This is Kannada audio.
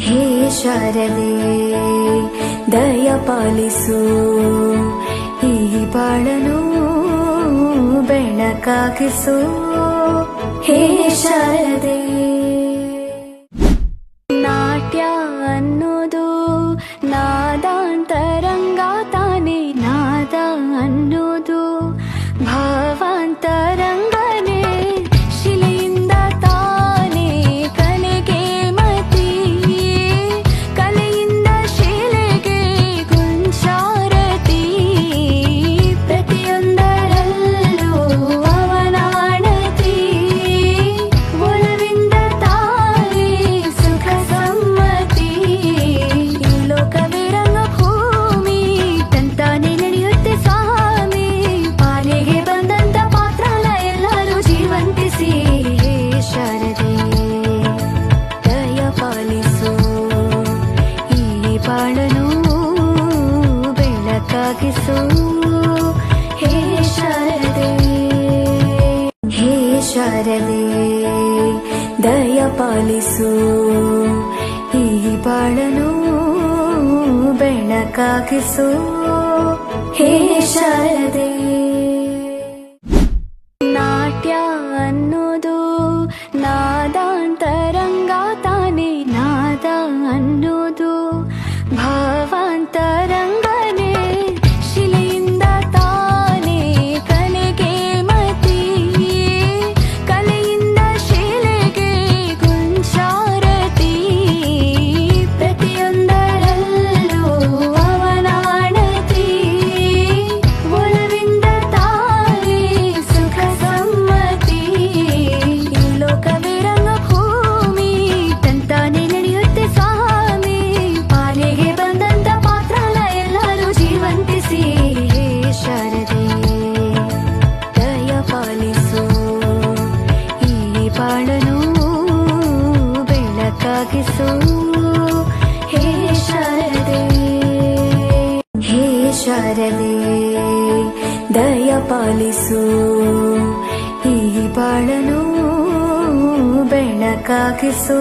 ಹೇ ಶಾರದೆ ದಯ ಪಾಲಿಸು, ಈ ಬಾಳನು ಬೆಳಕಾಗಿಸು. ಹೇ ಶಾರದೆ, ನಾಟ್ಯ ಅನ್ನೋದು ನಾದಾಂತರಂಗ ತಾನೆ, ನಾದ ಅನ್ನೋದು ಭಾವಾಂತರಂಗನೇ, ಶಿಲೆಯಿಂದ ತಾನೇ ಕಲೆಗೆ ಮತಿ, ಕಲೆಯಿಂದ ಶಿಲೆಗೆ ಕುಂಚಾರತಿ, ಪ್ರತಿಯೊಂದರಲ್ಲೂ ಅವನಾಣತಿ, ಒಲವಿಂದ ತಾನೇ ಸುಖ ಸಮ್ಮತಿ. ಈ ಲೋಕವೇ ರಂಗಭೂಮಿ, ತಂತಾನೆ ನಡೆಯುತ್ತೆ ಸ್ವಾಮಿ, ಪಾಲಿಗೆ ಬಂದಂತ ಪಾತ್ರನ ಎಲ್ಲರೂ ಜೀವಂತಿಸಿ. ಹೇ ಶಾರದೆ ದಯ ಪಾಲಿಸು, ಈ ಬಾಳನು ಬೆಳಕಾಗಿಸು. ಹೇ ಶಾರದೆ, ಹೇ ಶಾರದೆ ದಯ ಪಾಲಿಸು, ಈ ಬಾಳನು ಬೆಳಕಾಗಿಸು. ಹೇ ಶಾರದೆ, ನಾಟ್ಯ ಅನ್ನೋದು ನಾದಾಂತರಂಗ ತಾನೆ, ನಾದ ಅನ್ನೋದು ಭಾವಾಂತರಂಗನೇ, ಶಿಲೆಯಿಂದ ತಾನೇ ಕಲೆಗೆ ಮತಿ, ಕಲೆಯಿಂದ ಶಿಲೆಗೆ ಕುಂಚಾರತಿ, ಪ್ರತಿಯೊಂದರಲ್ಲೂ ಅವನಾಣತಿ, ಒಲವಿಂದ ತಾನೇ ಸುಖ ಸಮ್ಮತಿ. ಈ ಲೋಕವೇ ರಂಗಭೂಮಿ, ತಂತಾನೆ ನಡೆಯುತ್ತೆ ಸ್ವಾಮಿ, ಪಾಲಿಗೆ ಬಂದಂತ ಪಾತ್ರನ ಎಲ್ಲರೂ ಜೀವಂತಿಸಿ. ಹೇ ಶಾರದೆ ದಯ ಪಾಲಿಸು, ಈ ಬಾಳನು ಬೆಳಕಾಗಿಸು. ಹೇ ಶಾರದೆ, ಹೇ ಶಾರದೆ ದಯ ಪಾಲಿಸು, ಈ ಬಾಳನು ಬೆಳಕಾಗಿಸು.